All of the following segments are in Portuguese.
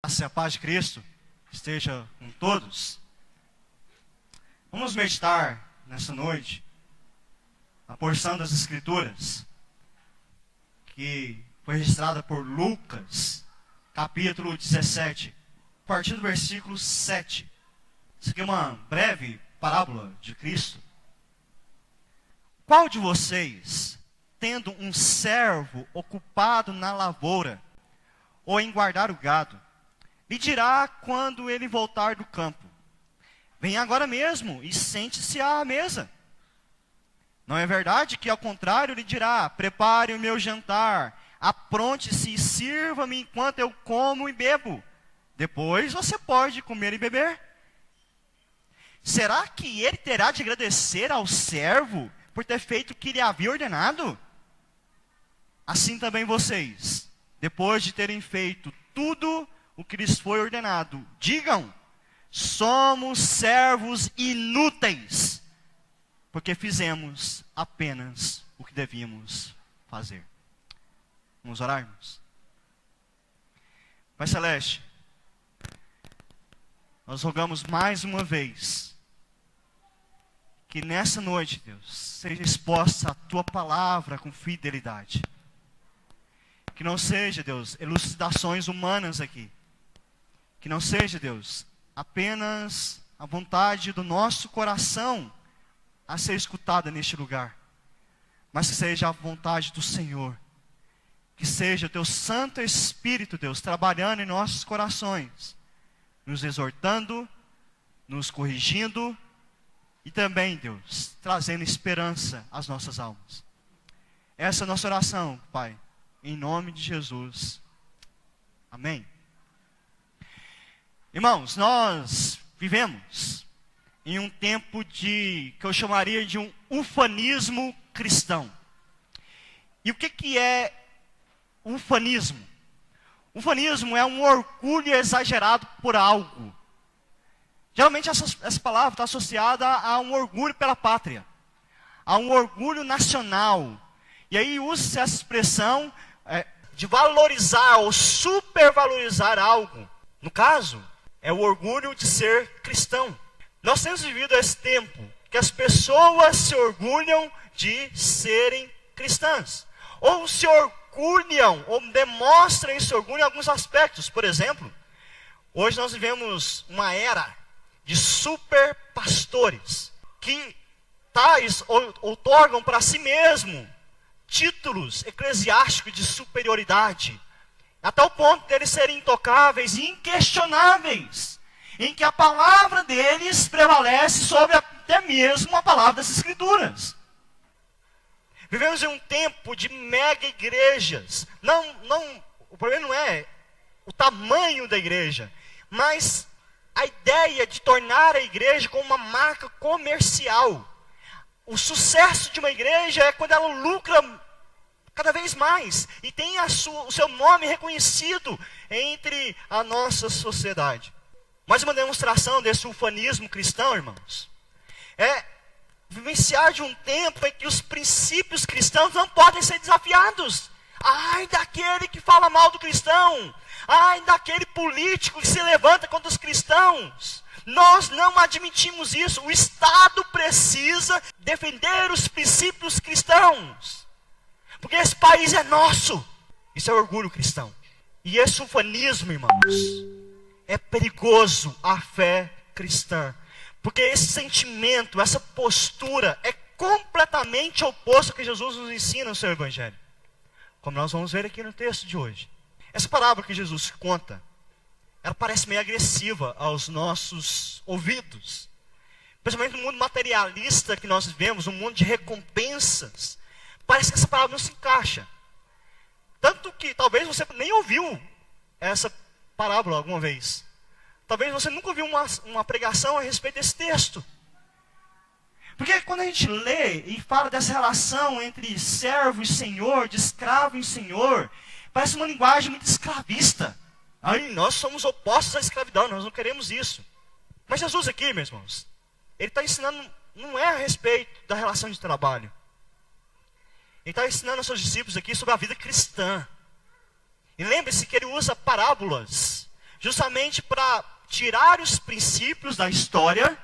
A paz de Cristo esteja com todos. Vamos meditar nessa noite a porção das Escrituras que foi registrada por Lucas, capítulo 17, a partir do versículo 7. Isso aqui é uma breve parábola de Cristo. Qual de vocês, tendo um servo ocupado na lavoura ou em guardar o gado, lhe dirá quando ele voltar do campo: venha agora mesmo e sente-se à mesa? Não é verdade que, ao contrário, lhe dirá: prepare o meu jantar, apronte-se e sirva-me enquanto eu como e bebo. Depois você pode comer e beber. Será que ele terá de agradecer ao servo por ter feito o que lhe havia ordenado? Assim também vocês, depois de terem feito tudo o que lhes foi ordenado, digam: somos servos inúteis, porque fizemos apenas o que devíamos fazer. Vamos orar, irmãos? Pai Celeste, nós rogamos mais uma vez que nessa noite, Deus, seja exposta a Tua palavra com fidelidade. Que não seja, Deus, elucidações humanas aqui. Que não seja, Deus, apenas a vontade do nosso coração a ser escutada neste lugar. Mas que seja a vontade do Senhor. Que seja o Teu Santo Espírito, Deus, trabalhando em nossos corações. Nos exortando, nos corrigindo. E também, Deus, trazendo esperança às nossas almas. Essa é a nossa oração, Pai. Em nome de Jesus. Amém. Irmãos, nós vivemos em um tempo que eu chamaria de um ufanismo cristão. E o que é ufanismo? Ufanismo é um orgulho exagerado por algo. Geralmente essa palavra está associada a um orgulho pela pátria, a um orgulho nacional. E aí usa-se essa expressão de valorizar ou supervalorizar algo. No caso, é o orgulho de ser cristão. Nós temos vivido esse tempo que as pessoas se orgulham de serem cristãs. Ou se orgulham, ou demonstram esse orgulho em alguns aspectos. Por exemplo, hoje nós vivemos uma era de super pastores que tais outorgam para si mesmo títulos eclesiásticos de superioridade, até o ponto de eles serem intocáveis e inquestionáveis, em que a palavra deles prevalece sobre até mesmo a palavra das Escrituras. Vivemos em um tempo de mega igrejas. O problema não é o tamanho da igreja, mas a ideia de tornar a igreja como uma marca comercial. O sucesso de uma igreja é quando ela lucra cada vez mais e tem o seu nome reconhecido entre a nossa sociedade. Mais uma demonstração desse ufanismo cristão, irmãos, é vivenciar de um tempo em que os princípios cristãos não podem ser desafiados. Ai daquele que fala mal do cristão, ai daquele político que se levanta contra os cristãos. Nós não admitimos isso. O Estado precisa defender os princípios cristãos, porque esse país é nosso. Isso é orgulho cristão. E esse ufanismo, irmãos, é perigoso à fé cristã, porque esse sentimento, essa postura é completamente oposto ao que Jesus nos ensina no seu Evangelho, como nós vamos ver aqui no texto de hoje. Essa parábola que Jesus conta, ela parece meio agressiva aos nossos ouvidos, principalmente no mundo materialista que nós vivemos, um mundo de recompensas. Parece que essa palavra não se encaixa. Tanto que talvez você nem ouviu essa parábola alguma vez. Talvez você nunca ouviu uma pregação a respeito desse texto. Porque quando a gente lê e fala dessa relação entre servo e senhor, de escravo e senhor, parece uma linguagem muito escravista. Ai, nós somos opostos à escravidão, nós não queremos isso. Mas Jesus aqui, meus irmãos, Ele está ensinando, não é a respeito da relação de trabalho. Ele está ensinando aos seus discípulos aqui sobre a vida cristã. E lembre-se que ele usa parábolas justamente para tirar os princípios da história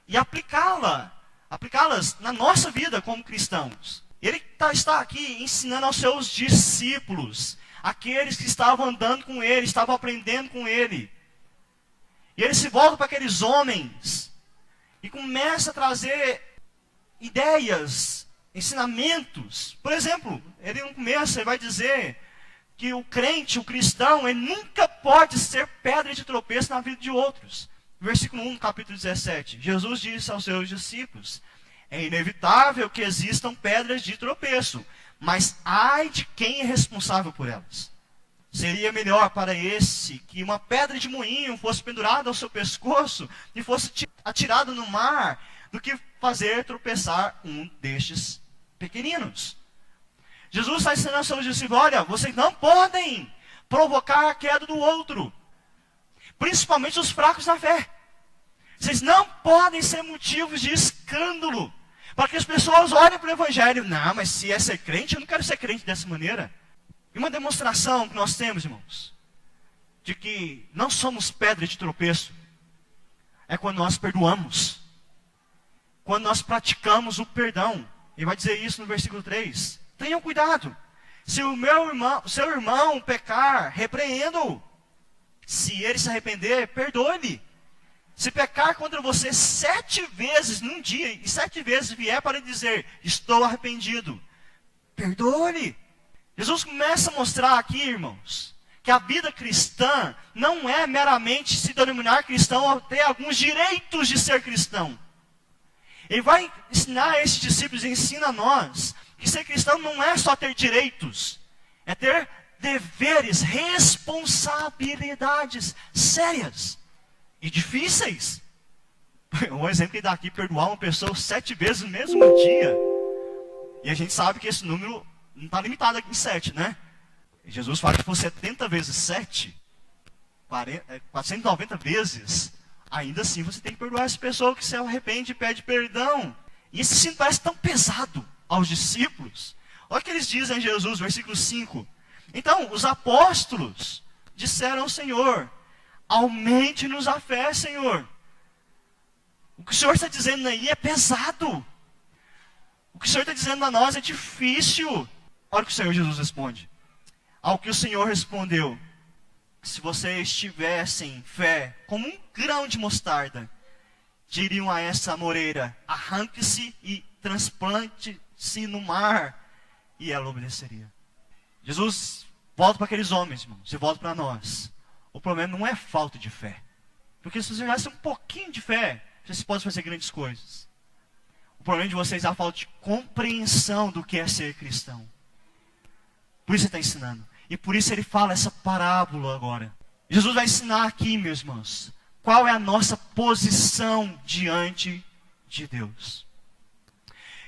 e aplicá-las na nossa vida como cristãos. Ele está aqui ensinando aos seus discípulos, aqueles que estavam andando com ele, estavam aprendendo com ele. E ele se volta para aqueles homens e começa a trazer ideias, ensinamentos. Por exemplo, ele no começo ele vai dizer que o crente, o cristão, ele nunca pode ser pedra de tropeço na vida de outros. Versículo 1, capítulo 17. Jesus disse aos seus discípulos: é inevitável que existam pedras de tropeço, mas ai de quem é responsável por elas. Seria melhor para esse que uma pedra de moinho fosse pendurada ao seu pescoço e fosse atirada no mar, do que fazer tropeçar um destes pequeninos. Jesus está ensinando aos seus discípulos: olha, vocês não podem provocar a queda do outro, principalmente os fracos na fé. Vocês não podem ser motivos de escândalo, para que as pessoas olhem para o Evangelho. Não, mas se é ser crente, eu não quero ser crente dessa maneira. E uma demonstração que nós temos, irmãos, de que não somos pedra de tropeço, é quando nós perdoamos, quando nós praticamos o perdão. Ele vai dizer isso no versículo 3. Tenham cuidado. Se o seu irmão pecar, repreenda-o. Se ele se arrepender, perdoe-lhe. Se pecar contra você 7 vezes num dia, e 7 vezes vier para dizer: estou arrependido, perdoe-lhe. Jesus começa a mostrar aqui, irmãos, que a vida cristã não é meramente se denominar cristão ou ter alguns direitos de ser cristão. Ele vai ensinar a esses discípulos, e ensina a nós, que ser cristão não é só ter direitos, é ter deveres, responsabilidades sérias e difíceis. Um exemplo que dá aqui: perdoar uma pessoa 7 vezes no mesmo dia. E a gente sabe que esse número não está limitado aqui em 7, né? Jesus fala que for 70 vezes 7, 490 vezes, ainda assim você tem que perdoar essa pessoa que se arrepende e pede perdão. E esse ensino parece tão pesado aos discípulos. Olha o que eles dizem a Jesus, versículo 5. Então, os apóstolos disseram ao Senhor: aumente-nos a fé, Senhor. O que o Senhor está dizendo aí é pesado. O que o Senhor está dizendo a nós é difícil. Olha o que o Senhor Jesus responde. Ao que o Senhor respondeu: se vocês tivessem fé como um grão de mostarda, diriam a essa amoreira: arranque-se e transplante-se no mar, e ela obedeceria. Jesus volta para aqueles homens, irmãos, e volta para nós. O problema não é falta de fé, porque se você tivesse um pouquinho de fé, você pode fazer grandes coisas. O problema de vocês é a falta de compreensão do que é ser cristão. Por isso ele está ensinando. E por isso ele fala essa parábola agora. Jesus vai ensinar aqui, meus irmãos, qual é a nossa posição diante de Deus.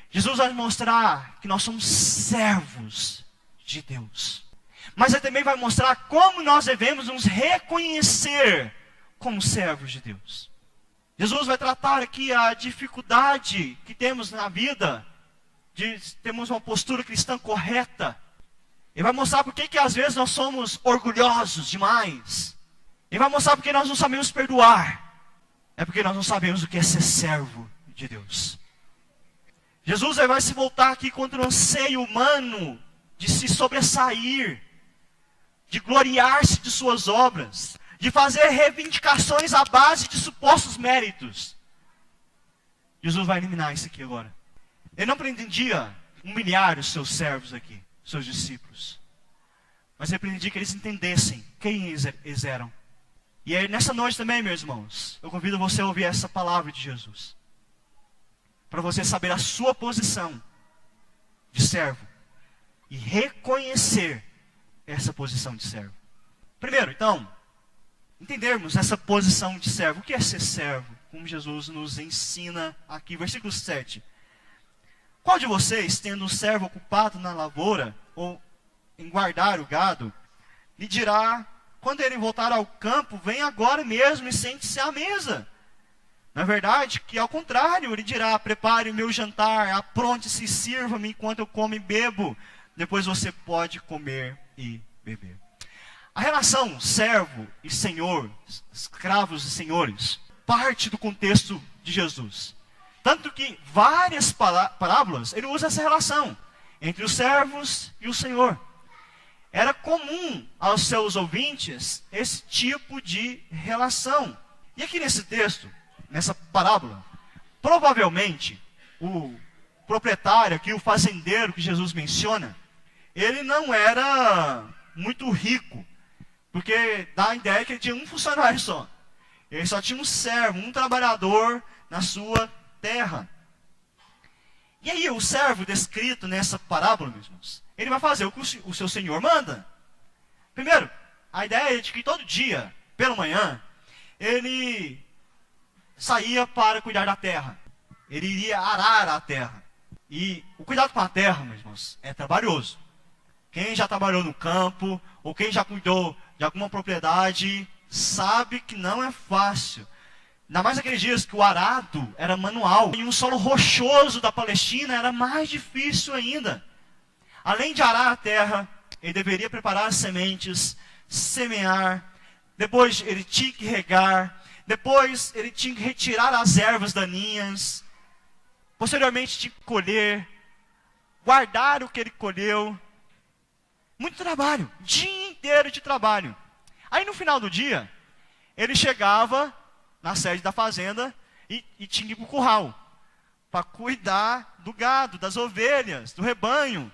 Jesus vai mostrar que nós somos servos de Deus. Mas ele também vai mostrar como nós devemos nos reconhecer como servos de Deus. Jesus vai tratar aqui a dificuldade que temos na vida de termos uma postura cristã correta. Ele vai mostrar por que às vezes nós somos orgulhosos demais. Ele vai mostrar porque nós não sabemos perdoar. É porque nós não sabemos o que é ser servo de Deus. Jesus vai se voltar aqui contra o anseio humano de se sobressair, de gloriar-se de suas obras, de fazer reivindicações à base de supostos méritos. Jesus vai eliminar isso aqui agora. Ele não pretendia humilhar os seus servos aqui, seus discípulos. Mas ele pretendia que eles entendessem quem eles eram. E aí, nessa noite também, meus irmãos, eu convido você a ouvir essa palavra de Jesus. Para você saber a sua posição de servo. E reconhecer essa posição de servo. Primeiro, então, entendermos essa posição de servo. O que é ser servo? Como Jesus nos ensina aqui, versículo 7. Qual de vocês, tendo um servo ocupado na lavoura, ou em guardar o gado, lhe dirá, quando ele voltar ao campo, vem agora mesmo e sente-se à mesa? Na verdade, que ao contrário, ele dirá, prepare o meu jantar, apronte-se e sirva-me enquanto eu como e bebo. Depois você pode comer e beber. A relação servo e senhor, escravos e senhores, parte do contexto de Jesus. Tanto que várias parábolas, ele usa essa relação entre os servos e o Senhor. Era comum aos seus ouvintes esse tipo de relação. E aqui nesse texto, nessa parábola, provavelmente o proprietário aqui, o fazendeiro que Jesus menciona, ele não era muito rico, porque dá a ideia que ele tinha um funcionário só. Ele só tinha um servo, um trabalhador na sua terra. E aí o servo descrito nessa parábola, meus irmãos, ele vai fazer o que o seu senhor manda. Primeiro, a ideia é de que todo dia, pela manhã, ele saía para cuidar da terra. Ele iria arar a terra. E o cuidado com a terra, meus irmãos, é trabalhoso. Quem já trabalhou no campo, ou quem já cuidou de alguma propriedade, sabe que não é fácil. Ainda mais naqueles dias que o arado era manual. E um solo rochoso da Palestina era mais difícil ainda. Além de arar a terra, ele deveria preparar as sementes, semear. Depois ele tinha que regar. Depois ele tinha que retirar as ervas daninhas. Posteriormente tinha que colher. Guardar o que ele colheu. Muito trabalho. Dia inteiro de trabalho. Aí no final do dia, ele chegava na sede da fazenda e tinha que ir para o curral. Para cuidar do gado, das ovelhas, do rebanho.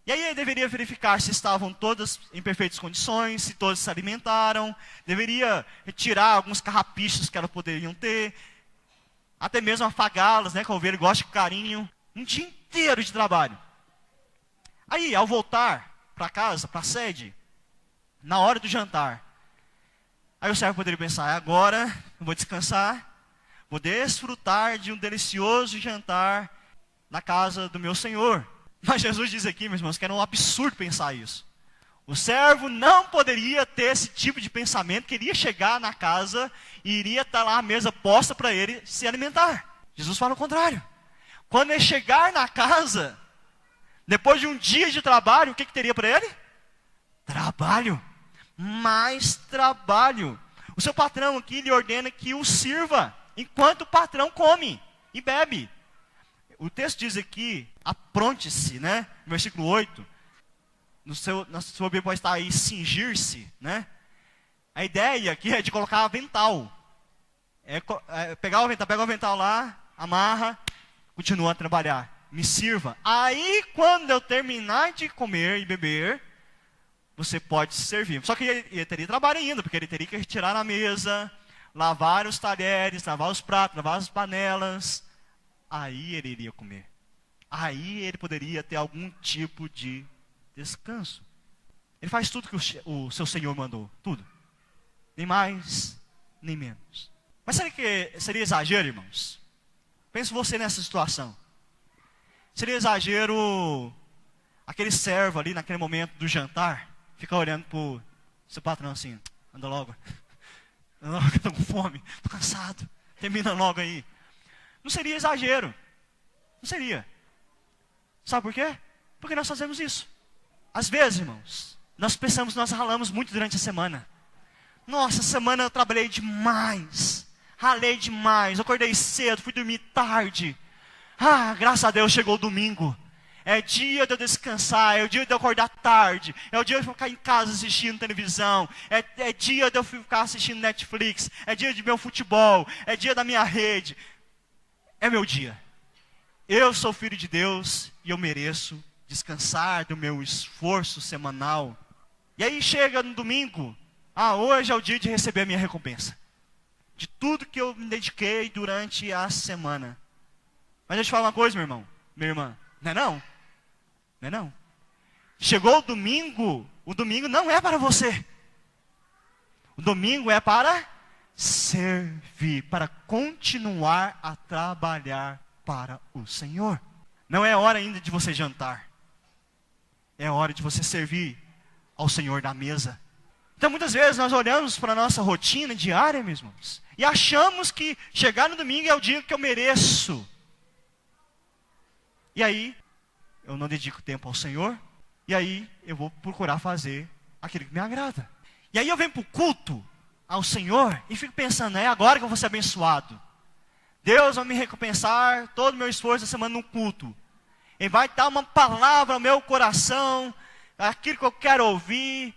E aí ele deveria verificar se estavam todas em perfeitas condições, se todas se alimentaram. Deveria retirar alguns carrapichos que elas poderiam ter. Até mesmo afagá-las, né, que a ovelha gosta de carinho. Um dia inteiro de trabalho. Aí, ao voltar para casa, para a sede, na hora do jantar, aí o servo poderia pensar, agora eu vou descansar, vou desfrutar de um delicioso jantar na casa do meu Senhor. Mas Jesus diz aqui, meus irmãos, que era um absurdo pensar isso. O servo não poderia ter esse tipo de pensamento, que iria chegar na casa e iria estar lá a mesa posta para ele se alimentar. Jesus fala o contrário. Quando ele chegar na casa, depois de um dia de trabalho, o que teria para ele? Trabalho. Mais trabalho. O seu patrão aqui lhe ordena que o sirva, enquanto o patrão come e bebe. O texto diz aqui, apronte-se, né? No versículo 8. Na sua Bíblia pode estar aí, cingir-se, né? A ideia aqui é de colocar avental. Pegar o avental, pega o avental lá, amarra, continua a trabalhar. Me sirva. Aí, quando eu terminar de comer e beber, você pode se servir. Só que ele teria trabalho ainda, porque ele teria que retirar a mesa, lavar os talheres, lavar os pratos, lavar as panelas. Aí ele iria comer. Aí ele poderia ter algum tipo de descanso. Ele faz tudo que o seu Senhor mandou. Tudo. Nem mais, nem menos. Mas será que seria exagero, irmãos? Pense você nessa situação. Seria exagero aquele servo ali naquele momento do jantar ficar olhando para o seu patrão assim, anda logo, estou com fome, estou cansado, termina logo aí. Não seria exagero. Não seria. Sabe por quê? Porque nós fazemos isso. Às vezes, irmãos, nós pensamos, nós ralamos muito durante a semana. Nossa, essa semana eu trabalhei demais. Ralei demais, eu acordei cedo, fui dormir tarde. Graças a Deus chegou o domingo. É dia de eu descansar, é o dia de eu acordar tarde, é o dia de eu ficar em casa assistindo televisão, é dia de eu ficar assistindo Netflix, é dia de meu futebol, é dia da minha rede. É meu dia. Eu sou filho de Deus e eu mereço descansar do meu esforço semanal. E aí chega no domingo, hoje é o dia de receber a minha recompensa. De tudo que eu me dediquei durante a semana. Mas deixa eu te falar uma coisa, meu irmão, minha irmã. Não é não? Não é não? Chegou o domingo não é para você. O domingo é para servir, para continuar a trabalhar para o Senhor. Não é hora ainda de você jantar. É hora de você servir ao Senhor da mesa. Então muitas vezes nós olhamos para a nossa rotina diária, meus irmãos, e achamos que chegar no domingo é o dia que eu mereço. E aí, eu não dedico tempo ao Senhor, e aí eu vou procurar fazer aquilo que me agrada. E aí eu venho para o culto ao Senhor e fico pensando, é agora que eu vou ser abençoado. Deus vai me recompensar todo o meu esforço da semana no culto. Ele vai dar uma palavra ao meu coração, aquilo que eu quero ouvir.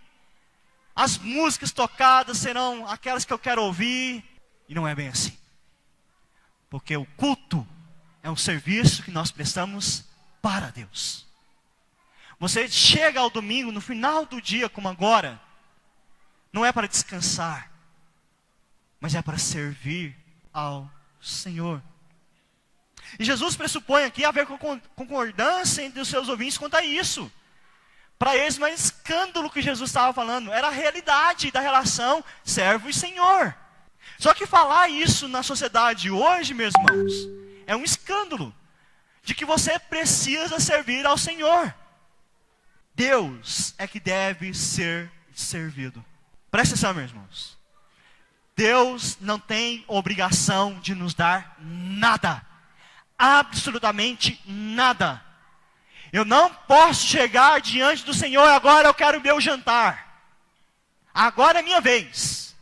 As músicas tocadas serão aquelas que eu quero ouvir. E não é bem assim. Porque o culto é um serviço que nós prestamos para Deus. Você chega ao domingo, no final do dia, como agora, não é para descansar, mas é para servir ao Senhor. E Jesus pressupõe aqui haver concordância entre os seus ouvintes quanto a isso. Para eles não é escândalo que Jesus estava falando, era a realidade da relação servo e Senhor. Só que falar isso na sociedade hoje, meus irmãos, é um escândalo de que você precisa servir ao Senhor. Deus é que deve ser servido. Presta atenção, meus irmãos. Deus não tem obrigação de nos dar nada. Absolutamente nada. Eu não posso chegar diante do Senhor, agora eu quero o meu jantar. Agora é minha vez.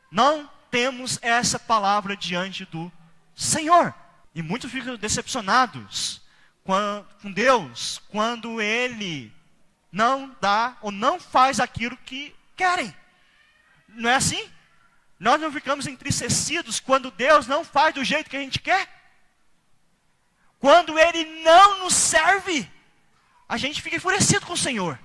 Não temos essa palavra diante do Senhor. E muitos ficam decepcionados com Deus quando Ele não dá ou não faz aquilo que querem. Não é assim? Nós não ficamos entristecidos quando Deus não faz do jeito que a gente quer? Quando Ele não nos serve, a gente fica enfurecido com o Senhor.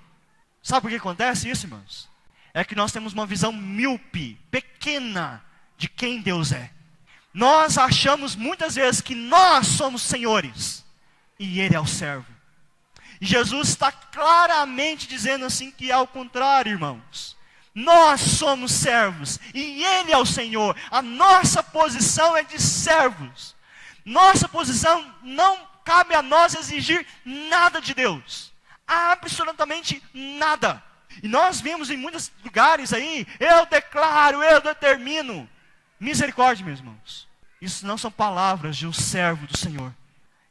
Sabe por que acontece isso, irmãos? É que nós temos uma visão míope, pequena, de quem Deus é. Nós achamos muitas vezes que nós somos senhores, e Ele é o servo. E Jesus está claramente dizendo assim que é ao contrário, irmãos. Nós somos servos, e Ele é o Senhor. A nossa posição é de servos. Nossa posição, não cabe a nós exigir nada de Deus. Absolutamente nada. E nós vemos em muitos lugares aí, eu declaro, eu determino. Misericórdia, meus irmãos. Isso não são palavras de um servo do Senhor.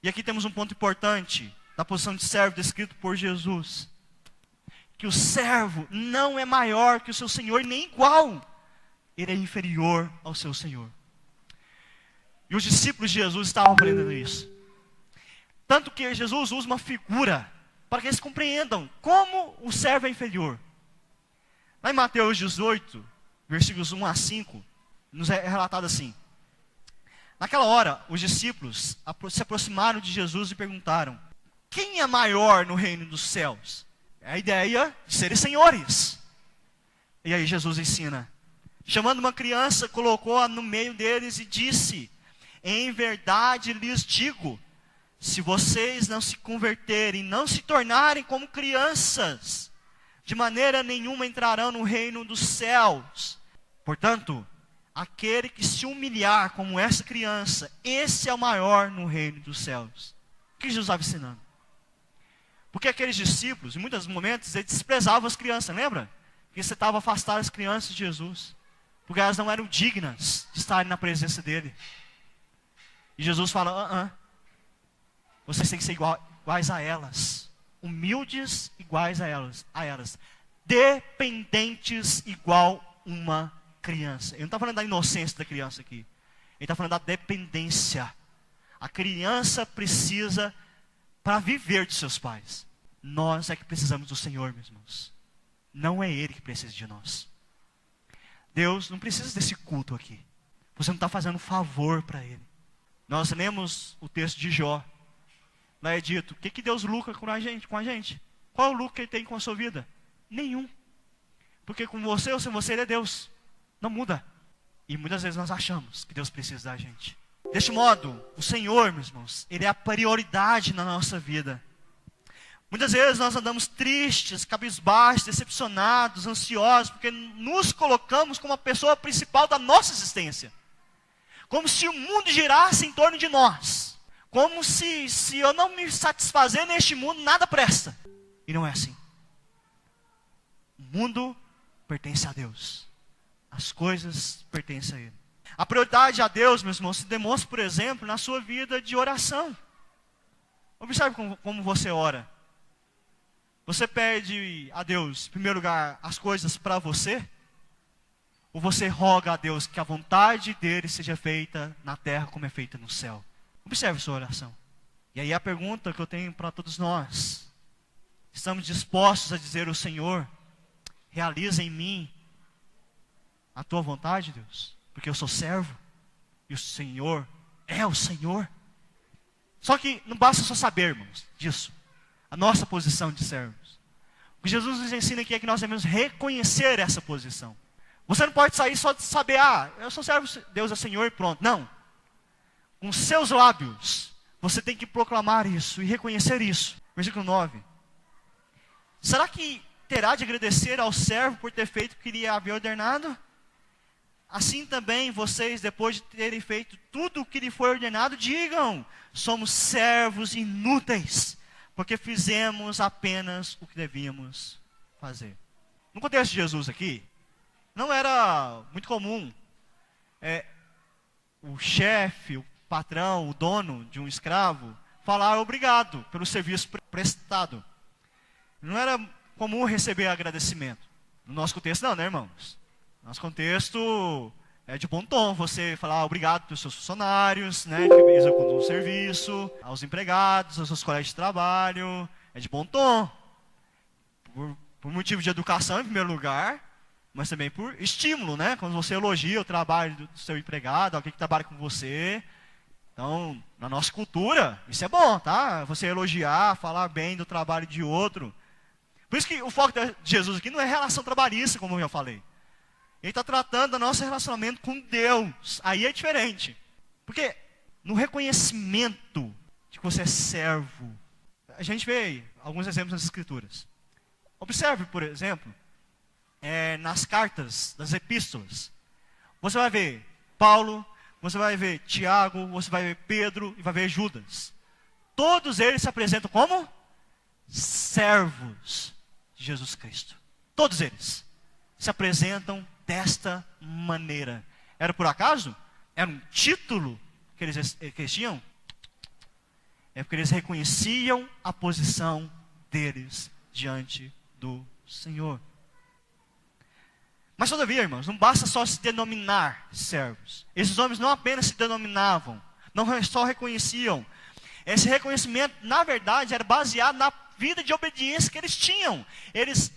E aqui temos um ponto importante da posição de servo descrito por Jesus. Que o servo não é maior que o seu Senhor, nem igual. Ele é inferior ao seu Senhor. E os discípulos de Jesus estavam aprendendo isso. Tanto que Jesus usa uma figura para que eles compreendam como o servo é inferior. Lá em Mateus 18, versículos 1 a 5, nos é relatado assim. Naquela hora, os discípulos se aproximaram de Jesus e perguntaram: quem é maior no reino dos céus? É a ideia de serem senhores. E aí Jesus ensina. Chamando uma criança, colocou-a no meio deles e disse: em verdade lhes digo, se vocês não se converterem, não se tornarem como crianças, de maneira nenhuma entrarão no reino dos céus. Portanto, aquele que se humilhar como essa criança, esse é o maior no reino dos céus. O que Jesus estava ensinando? Porque aqueles discípulos, em muitos momentos, eles desprezavam as crianças, lembra? Porque você estava afastado das crianças de Jesus. Porque elas não eram dignas de estarem na presença dele. E Jesus fala, vocês têm que ser iguais a elas. Humildes iguais a elas. Dependentes igual uma criança. Ele não está falando da inocência da criança aqui. Ele está falando da dependência. A criança precisa para viver de seus pais. Nós é que precisamos do Senhor, meus irmãos. Não é Ele que precisa de nós. Deus não precisa desse culto aqui. Você não está fazendo um favor para Ele. Nós lemos o texto de Jó. Lá é dito, o que Deus lucra com a gente? Qual é o lucro que Ele tem com a sua vida? Nenhum. Porque com você ou sem você Ele é Deus. Não muda. E muitas vezes nós achamos que Deus precisa da gente. Deste modo, o Senhor, meus irmãos, Ele é a prioridade na nossa vida. Muitas vezes nós andamos tristes, cabisbaixos, decepcionados, ansiosos, porque nos colocamos como a pessoa principal da nossa existência. Como se o mundo girasse em torno de nós. Como se eu não me satisfazer neste mundo, nada presta. E não é assim. O mundo pertence a Deus. As coisas pertencem a Ele. A prioridade a Deus, meus irmãos, se demonstra, por exemplo, na sua vida de oração. Observe como você ora. Você pede a Deus, em primeiro lugar, as coisas para você? ou você roga a Deus que a vontade dele seja feita na terra como é feita no céu? Observe sua oração. E aí a pergunta que eu tenho para todos nós: estamos dispostos a dizer ao Senhor, realiza em mim a tua vontade, Deus? Porque eu sou servo e o Senhor é o Senhor. Só que não basta só sabermos disso, a nossa posição de servos. O que Jesus nos ensina aqui é que nós devemos reconhecer essa posição. Você não pode sair só de saber, eu sou servo, Deus é Senhor e pronto. Não. Com seus lábios, você tem que proclamar isso e reconhecer isso. Versículo 9. Será que terá de agradecer ao servo por ter feito o que lhe havia ordenado? Assim também vocês, depois de terem feito tudo o que lhe foi ordenado, digam: somos servos inúteis, porque fizemos apenas o que devíamos fazer. No contexto de Jesus aqui, não era muito comum o chefe, o patrão, o dono de um escravo falar obrigado pelo serviço prestado. Não era comum receber agradecimento. No nosso contexto não, né, irmãos? No nosso contexto é de bom tom você falar obrigado para os seus funcionários, né, que executam o serviço, aos empregados, aos seus colegas de trabalho. É de bom tom. Por motivo de educação, em primeiro lugar, mas também por estímulo, né? Quando você elogia o trabalho do seu empregado, alguém que trabalha com você. Então, na nossa cultura, isso é bom, tá? Você elogiar, falar bem do trabalho de outro. Por isso que o foco de Jesus aqui não é relação trabalhista, como eu já falei. Ele está tratando do nosso relacionamento com Deus. Aí é diferente. Porque no reconhecimento de que você é servo, a gente vê alguns exemplos nas Escrituras. Observe, por exemplo, nas cartas, das epístolas. Você vai ver Paulo, você vai ver Tiago, você vai ver Pedro e vai ver Judas. Todos eles se apresentam como servos de Jesus Cristo. Todos eles se apresentam desta maneira. Era por acaso? Era um título que eles tinham? É porque eles reconheciam a posição deles diante do Senhor. Mas todavia, irmãos, não basta só se denominar servos. Esses homens não apenas se denominavam, não só reconheciam. Esse reconhecimento, na verdade, era baseado na vida de obediência que eles tinham. Eles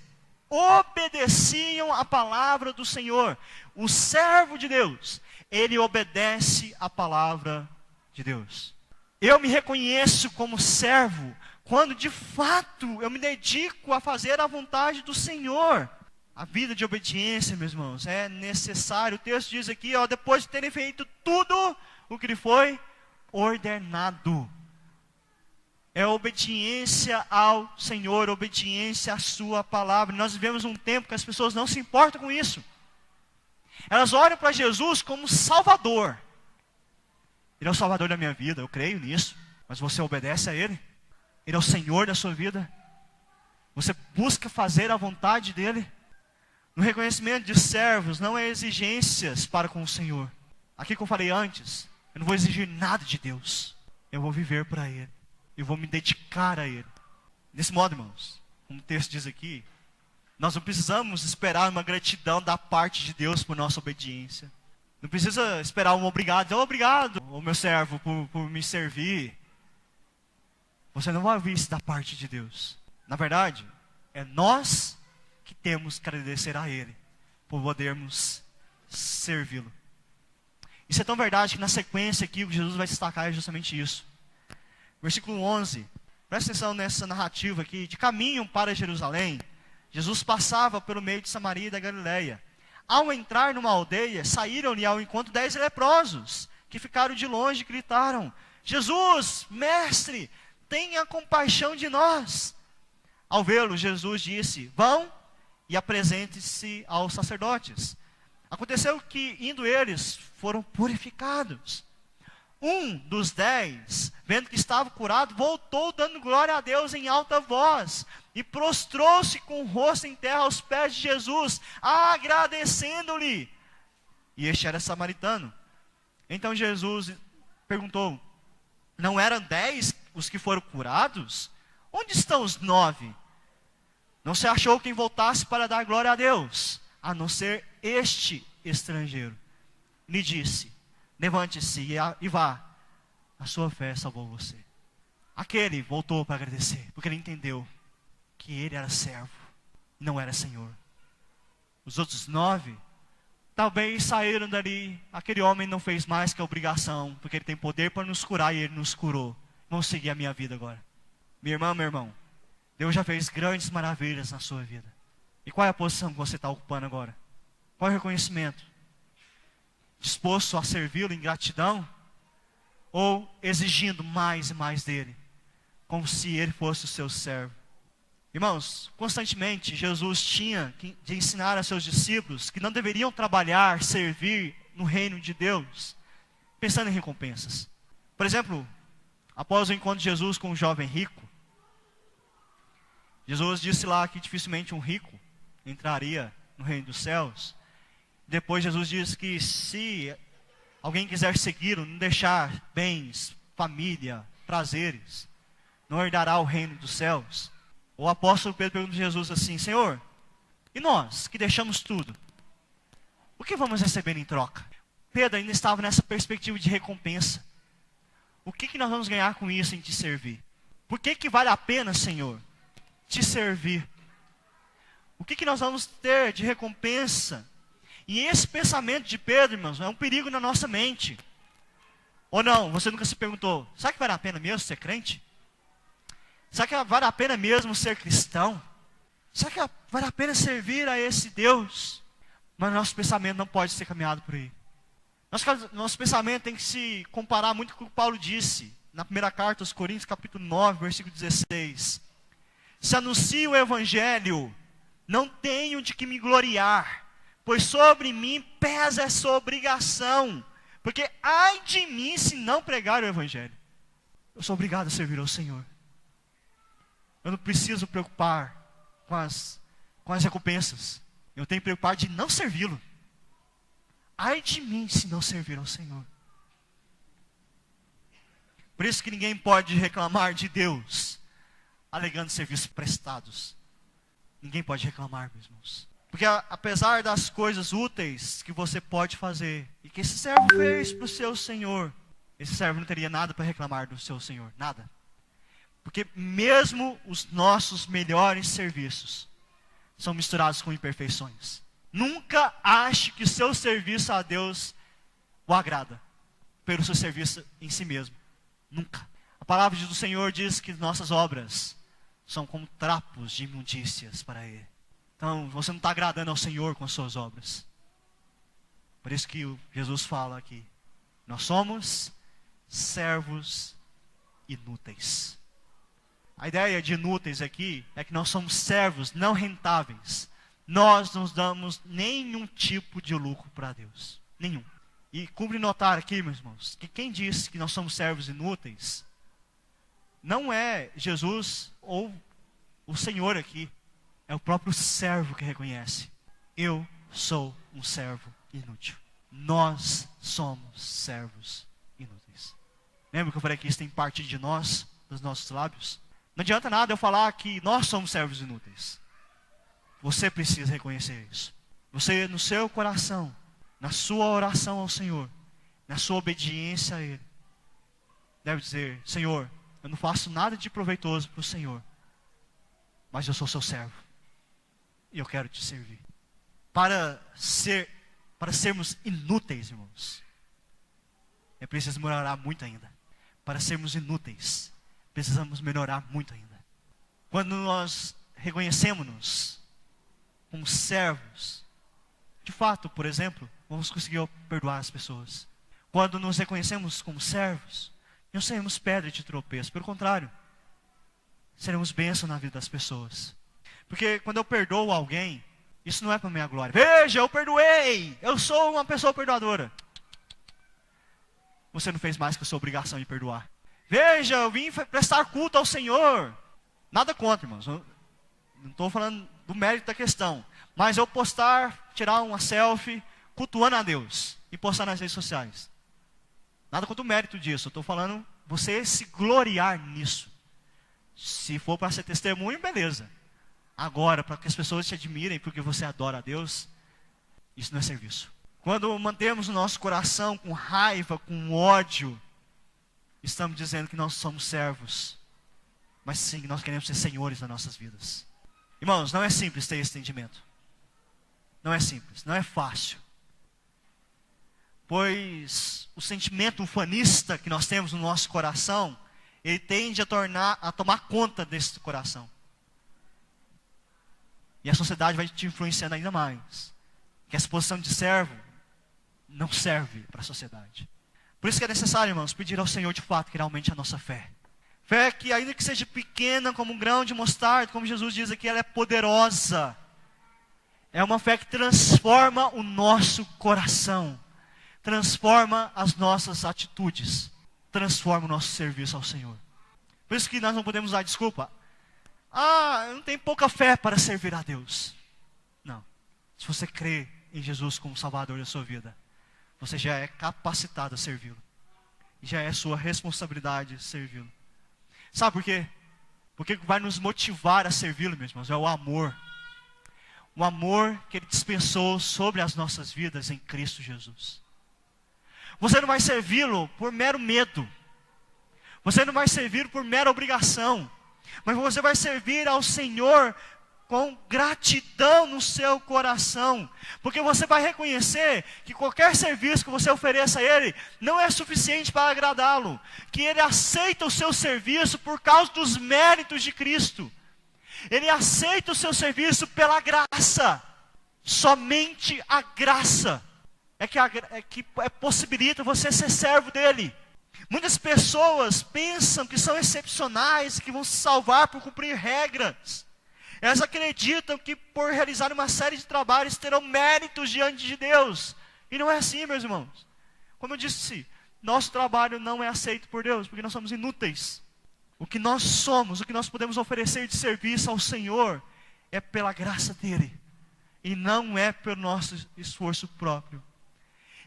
obedeciam a palavra do Senhor. O servo de Deus, ele obedece a palavra de Deus. Eu me reconheço como servo quando de fato eu me dedico a fazer a vontade do Senhor. A vida de obediência, meus irmãos, é necessário. O texto diz aqui, depois de terem feito tudo o que lhe foi ordenado. É obediência ao Senhor, obediência à sua palavra. Nós vivemos um tempo que as pessoas não se importam com isso. Elas olham para Jesus como Salvador. Ele é o Salvador da minha vida, eu creio nisso. Mas você obedece a Ele? Ele é o Senhor da sua vida? Você busca fazer a vontade dEle? No reconhecimento de servos, não é exigências para com o Senhor. Aqui que eu falei antes, eu não vou exigir nada de Deus. Eu vou viver para Ele. Eu vou me dedicar a Ele. Desse modo, irmãos, como o texto diz aqui, nós não precisamos esperar uma gratidão da parte de Deus por nossa obediência. Não precisa esperar um obrigado. Obrigado, meu servo, por me servir. Você não vai ouvir isso da parte de Deus. Na verdade, é nós que temos que agradecer a Ele por podermos servi-lo. Isso é tão verdade que na sequência aqui o que Jesus vai destacar é justamente isso. Versículo 11. Presta atenção nessa narrativa aqui. De caminho para Jerusalém, Jesus passava pelo meio de Samaria e da Galileia. Ao entrar numa aldeia, saíram-lhe ao encontro 10 leprosos, que ficaram de longe e gritaram: Jesus, mestre, tenha compaixão de nós. Ao vê-lo, Jesus disse: vão e apresente-se aos sacerdotes. Aconteceu que, indo eles, foram purificados. Um dos 10, vendo que estava curado, voltou dando glória a Deus em alta voz, e prostrou-se com o rosto em terra aos pés de Jesus, agradecendo-lhe. E este era samaritano. Então Jesus perguntou: não eram 10 os que foram curados? Onde estão os 9? Não se achou quem voltasse para dar glória a Deus, a não ser este estrangeiro. Lhe disse: levante-se e vá, a sua fé salvou você. Aquele voltou para agradecer, porque ele entendeu que ele era servo, não era senhor. Os outros 9, talvez saíram dali. Aquele homem não fez mais que a obrigação, porque ele tem poder para nos curar e ele nos curou. Vamos seguir a minha vida agora. Minha irmã, meu irmão, Deus já fez grandes maravilhas na sua vida. E qual é a posição que você está ocupando agora? Qual é o reconhecimento? Disposto a servi-lo em gratidão? Ou exigindo mais e mais dele? Como se ele fosse o seu servo. Irmãos, constantemente Jesus tinha de ensinar a seus discípulos que não deveriam trabalhar, servir no reino de Deus, pensando em recompensas. Por exemplo, após o encontro de Jesus com o jovem rico, Jesus disse lá que dificilmente um rico entraria no reino dos céus. Depois Jesus disse que se alguém quiser segui-lo, não deixar bens, família, prazeres, não herdará o reino dos céus. O apóstolo Pedro pergunta a Jesus assim: Senhor, e nós que deixamos tudo, o que vamos receber em troca? Pedro ainda estava nessa perspectiva de recompensa. O que nós vamos ganhar com isso em te servir? Por que vale a pena, Senhor, te servir? O que nós vamos ter de recompensa? E esse pensamento de Pedro, irmãos, é um perigo na nossa mente. Ou não? Você nunca se perguntou: será que vale a pena mesmo ser crente? Será que vale a pena mesmo ser cristão? Será que vale a pena servir a esse Deus? Mas nosso pensamento não pode ser caminhado por aí. Nosso pensamento tem que se comparar muito com o que Paulo disse na primeira carta aos Coríntios, capítulo 9, versículo 16. Se anuncio o evangelho, não tenho de que me gloriar, pois sobre mim pesa essa obrigação. Porque ai de mim se não pregar o evangelho. Eu sou obrigado a servir ao Senhor. Eu não preciso preocupar com as recompensas. Eu tenho que preocupar de não servi-lo. Ai de mim se não servir ao Senhor. Por isso que ninguém pode reclamar de Deus alegando serviços prestados. Ninguém pode reclamar, meus irmãos. Porque apesar das coisas úteis que você pode fazer, e que esse servo fez para o seu Senhor, esse servo não teria nada para reclamar do seu Senhor. Nada. Porque mesmo os nossos melhores serviços são misturados com imperfeições. Nunca ache que o seu serviço a Deus o agrada pelo seu serviço em si mesmo. Nunca. A palavra do Senhor diz que nossas obras são como trapos de imundícias para Ele. Então, você não está agradando ao Senhor com as suas obras. Por isso que Jesus fala aqui: nós somos servos inúteis. A ideia de inúteis aqui é que nós somos servos não rentáveis. Nós não damos nenhum tipo de lucro para Deus. Nenhum. E cumpre notar aqui, meus irmãos, que quem disse que nós somos servos inúteis não é Jesus ou o Senhor aqui. É o próprio servo que reconhece: eu sou um servo inútil. Nós somos servos inúteis. Lembra que eu falei que isso tem parte de nós, dos nossos lábios? Não adianta nada eu falar que nós somos servos inúteis. Você precisa reconhecer isso. Você, no seu coração, na sua oração ao Senhor, na sua obediência a Ele, deve dizer: Senhor, eu não faço nada de proveitoso para o Senhor, mas eu sou seu servo e eu quero te servir. Para sermos inúteis, irmãos, é preciso melhorar muito ainda. Para sermos inúteis, precisamos melhorar muito ainda. Quando nós reconhecemos-nos como servos, de fato, por exemplo, vamos conseguir perdoar as pessoas. Quando nos reconhecemos como servos, não seremos pedra de tropeço. Pelo contrário, seremos bênção na vida das pessoas. Porque quando eu perdoo alguém, isso não é para minha glória. Veja, eu perdoei, eu sou uma pessoa perdoadora. Você não fez mais que a sua obrigação de perdoar. Veja, eu vim prestar culto ao Senhor. Nada contra, irmãos. Não estou falando do mérito da questão. Mas eu tirar uma selfie, cultuando a Deus e postar nas redes sociais. Nada contra o mérito disso. Eu estou falando você se gloriar nisso. Se for para ser testemunho, beleza. Agora, para que as pessoas te admirem porque você adora a Deus, isso não é serviço. Quando mantemos o nosso coração com raiva, com ódio, estamos dizendo que nós somos servos. Mas sim, nós queremos ser senhores das nossas vidas. Irmãos, não é simples ter esse entendimento. Não é simples, não é fácil. Pois o sentimento ufanista que nós temos no nosso coração, ele tende a tomar conta desse coração. E a sociedade vai te influenciando ainda mais. Que essa posição de servo não serve para a sociedade. Por isso que é necessário, irmãos, pedir ao Senhor de fato que ele aumente a nossa fé. Fé que ainda que seja pequena como um grão de mostarda, como Jesus diz aqui, ela é poderosa. É uma fé que transforma o nosso coração. Transforma as nossas atitudes. Transforma o nosso serviço ao Senhor. Por isso que nós não podemos dar desculpa. Eu não tenho pouca fé para servir a Deus. Não. Se você crê em Jesus como Salvador da sua vida, você já é capacitado a servi-lo. Já é sua responsabilidade servi-lo. Sabe por quê? Porque vai nos motivar a servi-lo, meus irmãos, é o amor. O amor que Ele dispensou sobre as nossas vidas em Cristo Jesus. Você não vai servi-lo por mero medo. Você não vai servir por mera obrigação. Mas você vai servir ao Senhor com gratidão no seu coração. Porque você vai reconhecer que qualquer serviço que você ofereça a Ele não é suficiente para agradá-lo. Que Ele aceita o seu serviço por causa dos méritos de Cristo. Ele aceita o seu serviço pela graça. Somente a graça é que possibilita você ser servo dEle. Muitas pessoas pensam que são excepcionais, que vão se salvar por cumprir regras. Elas acreditam que por realizar uma série de trabalhos terão méritos diante de Deus. E não é assim, meus irmãos. Como eu disse, nosso trabalho não é aceito por Deus, porque nós somos inúteis. O que nós somos, o que nós podemos oferecer de serviço ao Senhor, é pela graça dEle. E não é pelo nosso esforço próprio.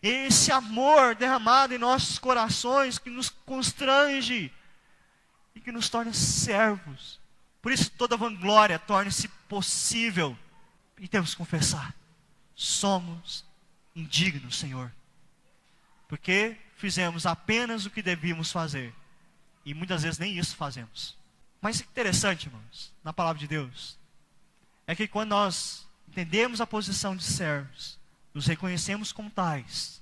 Esse amor derramado em nossos corações que nos constrange e que nos torna servos. Por isso toda vanglória torna-se possível. E temos que confessar, somos indignos, Senhor. Porque fizemos apenas o que devíamos fazer. E muitas vezes nem isso fazemos. Mas o interessante, irmãos, na palavra de Deus, é que quando nós entendemos a posição de servos, nos reconhecemos como tais,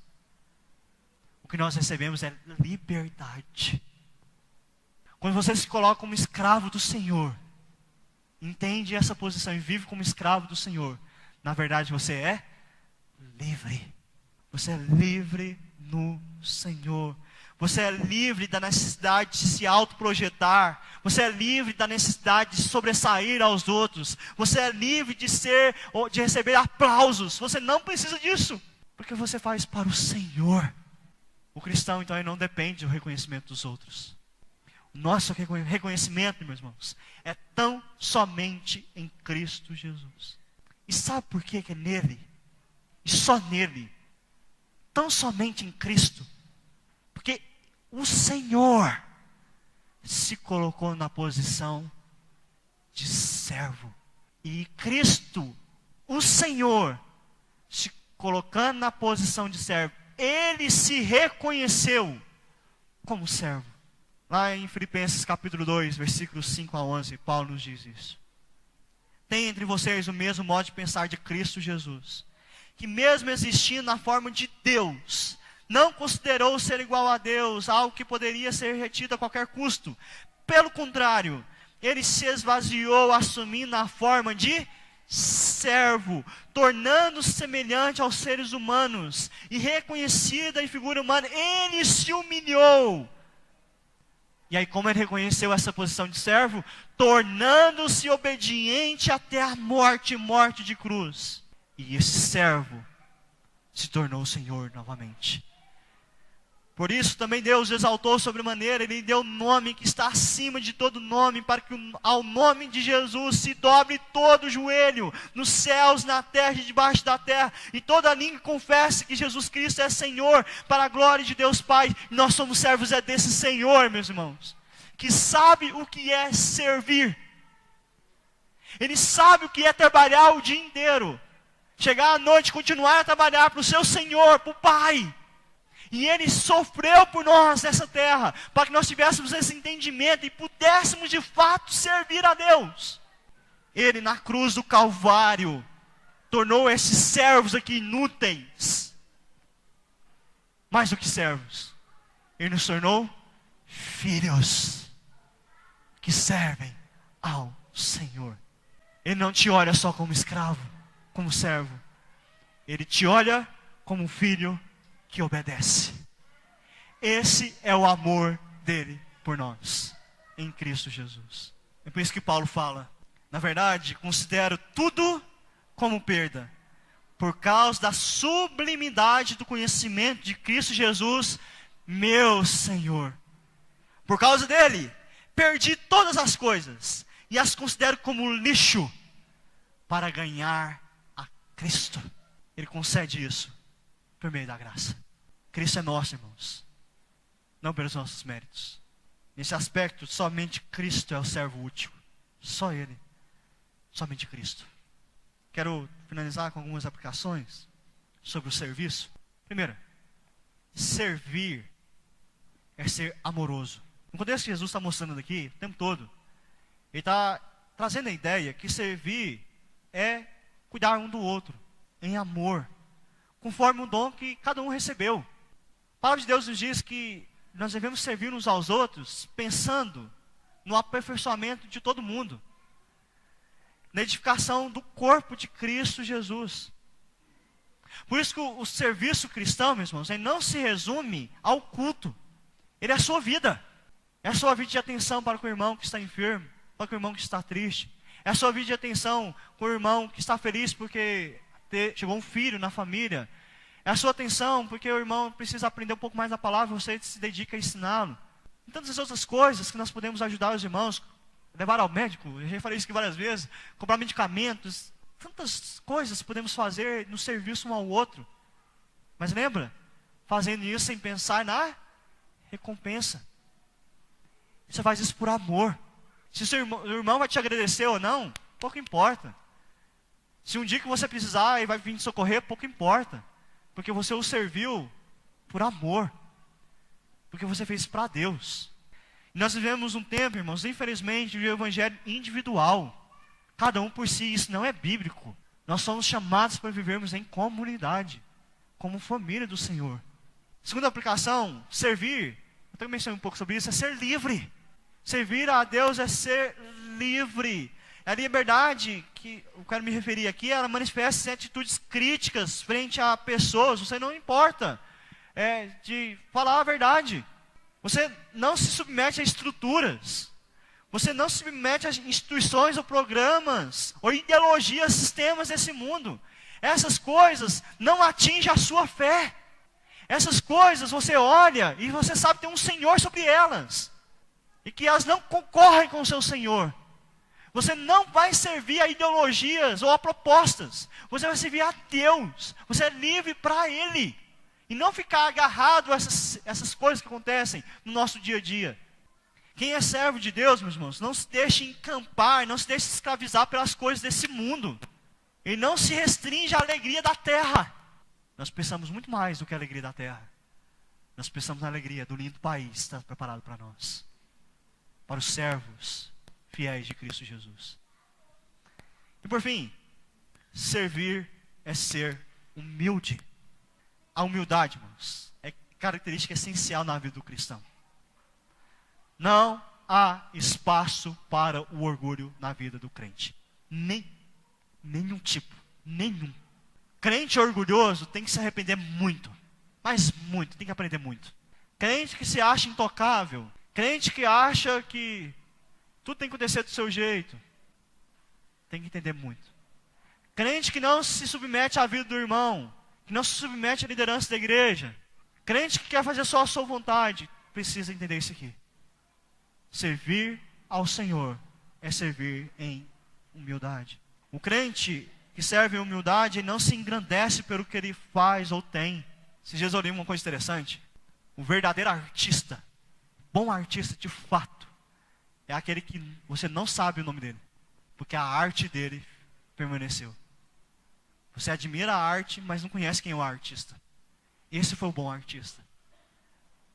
o que nós recebemos é liberdade. Quando você se coloca como escravo do Senhor, entende essa posição e vive como escravo do Senhor, na verdade você é livre. Você é livre no Senhor. Você é livre da necessidade de se autoprojetar. Você é livre da necessidade de sobressair aos outros. Você é livre de receber aplausos. Você não precisa disso, porque você faz para o Senhor. O cristão, então, ele não depende do reconhecimento dos outros. O nosso reconhecimento, meus irmãos, é tão somente em Cristo Jesus. E sabe por que é nele? E só nele. Tão somente em Cristo. Porque o Senhor se colocou na posição de servo. E Cristo, o Senhor, se colocando na posição de servo, Ele se reconheceu como servo. Lá em Filipenses capítulo 2, versículos 5 a 11, Paulo nos diz isso. Tem entre vocês o mesmo modo de pensar de Cristo Jesus, que mesmo existindo na forma de Deus, não considerou ser igual a Deus, algo que poderia ser retido a qualquer custo. Pelo contrário, Ele se esvaziou, assumindo a forma de servo, tornando-se semelhante aos seres humanos, e reconhecida em figura humana, Ele se humilhou. E aí, como Ele reconheceu essa posição de servo? Tornando-se obediente até a morte, morte de cruz. E esse servo se tornou o Senhor novamente. Por isso também Deus exaltou sobremaneira, Ele deu um nome que está acima de todo nome, para que ao nome de Jesus se dobre todo o joelho, nos céus, na terra e debaixo da terra, e toda língua confesse que Jesus Cristo é Senhor, para a glória de Deus Pai. Nós somos servos desse Senhor, meus irmãos, que sabe o que é servir. Ele sabe o que é trabalhar o dia inteiro, chegar à noite e continuar a trabalhar para o seu Senhor, para o Pai. E Ele sofreu por nós nessa terra, para que nós tivéssemos esse entendimento e pudéssemos de fato servir a Deus. Ele na cruz do Calvário tornou esses servos aqui inúteis. Mais do que servos, Ele nos tornou filhos que servem ao Senhor. Ele não te olha só como escravo, como servo. Ele te olha como um filho que obedece. Esse é o amor dele por nós, em Cristo Jesus. É por isso que Paulo fala, na verdade, considero tudo como perda, por causa da sublimidade do conhecimento de Cristo Jesus, meu Senhor. Por causa dele, perdi todas as coisas e as considero como lixo para ganhar a Cristo. Ele concede isso por meio da graça. Cristo é nosso, irmãos, não pelos nossos méritos. Nesse aspecto, somente Cristo é o servo útil. Só Ele. Somente Cristo. Quero finalizar com algumas aplicações sobre o serviço. Primeiro, servir é ser amoroso. No contexto que Jesus está mostrando aqui, o tempo todo, Ele está trazendo a ideia que servir é cuidar um do outro, em amor, conforme o dom que cada um recebeu. A palavra de Deus nos diz que nós devemos servir uns aos outros, pensando no aperfeiçoamento de todo mundo, na edificação do corpo de Cristo Jesus. Por isso que o serviço cristão, meus irmãos, ele não se resume ao culto. Ele é a sua vida. É a sua vida de atenção para com o irmão que está enfermo, para com o irmão que está triste. É a sua vida de atenção com o irmão que está feliz porque chegou um filho na família. É a sua atenção porque o irmão precisa aprender um pouco mais da palavra, você se dedica a ensiná-lo. E tantas outras coisas que nós podemos ajudar os irmãos, levar ao médico, eu já falei isso aqui várias vezes, comprar medicamentos, tantas coisas podemos fazer no serviço um ao outro. Mas lembra, fazendo isso sem pensar na recompensa. Você faz isso por amor. Se o irmão vai te agradecer ou não, pouco importa. Se um dia que você precisar, ele vai vir te socorrer, pouco importa. Porque você o serviu por amor. Porque você fez para Deus. E nós vivemos um tempo, irmãos, infelizmente, de evangelho individual. Cada um por si, isso não é bíblico. Nós somos chamados para vivermos em comunidade, como família do Senhor. Segunda aplicação, servir, eu também mencionei um pouco sobre isso, é ser livre. Servir a Deus é ser livre. A liberdade que eu quero me referir aqui, ela manifesta em atitudes críticas frente a pessoas. Você não importa de falar a verdade. Você não se submete a estruturas. Você não se submete a instituições ou programas ou ideologias, sistemas desse mundo. Essas coisas não atingem a sua fé. Essas coisas você olha e você sabe que tem um Senhor sobre elas. E que elas não concorrem com o seu Senhor. Você não vai servir a ideologias ou a propostas. Você vai servir a Deus. Você é livre para Ele. E não ficar agarrado a essas coisas que acontecem no nosso dia a dia. Quem é servo de Deus, meus irmãos, não se deixe encampar, não se deixe escravizar pelas coisas desse mundo. Ele não se restringe à alegria da terra. Nós pensamos muito mais do que a alegria da terra. Nós pensamos na alegria do lindo país que está preparado para nós. Para os servos fiéis de Cristo Jesus. E por fim, servir é ser humilde. A humildade, irmãos, é característica essencial na vida do cristão. Não há espaço para o orgulho na vida do crente. Nenhum tipo. Nenhum. Crente orgulhoso tem que se arrepender muito. Mas muito, tem que aprender muito. Crente que se acha intocável. Crente que acha que tudo tem que acontecer do seu jeito. Tem que entender muito. Crente que não se submete à vida do irmão. Que não se submete à liderança da igreja. Crente que quer fazer só a sua vontade. Precisa entender isso aqui. Servir ao Senhor é servir em humildade. O crente que serve em humildade não se engrandece pelo que ele faz ou tem. Se Jesus olhou uma coisa interessante. O verdadeiro artista, bom artista de fato, é aquele que você não sabe o nome dele. Porque a arte dele permaneceu. Você admira a arte, mas não conhece quem é o artista. Esse foi o bom artista.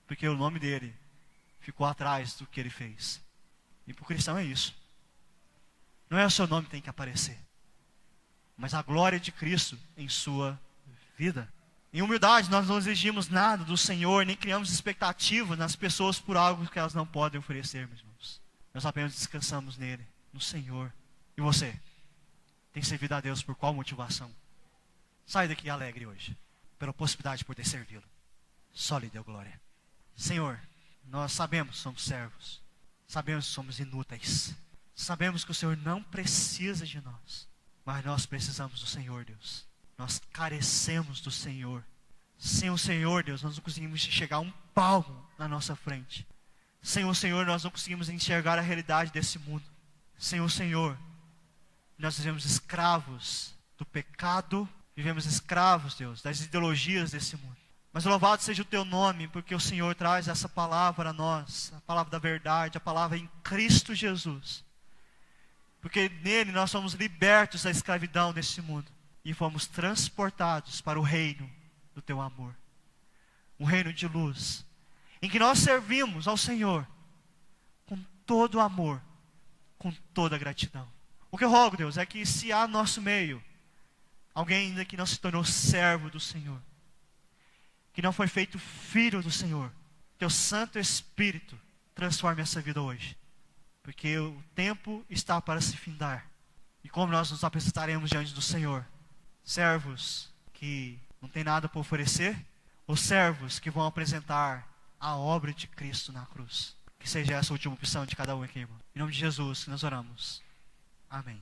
Porque o nome dele ficou atrás do que ele fez. E para o cristão é isso. Não é o seu nome que tem que aparecer, mas a glória de Cristo em sua vida. Em humildade, nós não exigimos nada do Senhor, nem criamos expectativas nas pessoas por algo que elas não podem oferecer, meus irmãos. Nós apenas descansamos nele, no Senhor. E você? Tem servido a Deus por qual motivação? Sai daqui alegre hoje, pela possibilidade de poder servi-lo. Só lhe deu glória. Senhor, nós sabemos que somos servos. Sabemos que somos inúteis. Sabemos que o Senhor não precisa de nós. Mas nós precisamos do Senhor, Deus. Nós carecemos do Senhor. Sem o Senhor, Deus, nós não conseguimos enxergar um palmo na nossa frente. Sem o Senhor, nós não conseguimos enxergar a realidade desse mundo. Sem o Senhor, nós vivemos escravos do pecado. Vivemos escravos, Deus, das ideologias desse mundo. Mas louvado seja o teu nome, porque o Senhor traz essa palavra a nós. A palavra da verdade, a palavra em Cristo Jesus. Porque nele nós somos libertos da escravidão desse mundo. E fomos transportados para o reino do teu amor. Um reino de luz. Em que nós servimos ao Senhor com todo amor, com toda gratidão. O que eu rogo, Deus, é que se há no nosso meio alguém ainda que não se tornou servo do Senhor, que não foi feito filho do Senhor, teu Santo Espírito transforme essa vida hoje. Porque o tempo está para se findar. E como nós nos apresentaremos diante do Senhor? Servos que não têm nada para oferecer? Ou servos que vão apresentar a obra de Cristo na cruz? Que seja essa a última opção de cada um aqui, irmão. Em nome de Jesus, que nós oramos. Amém.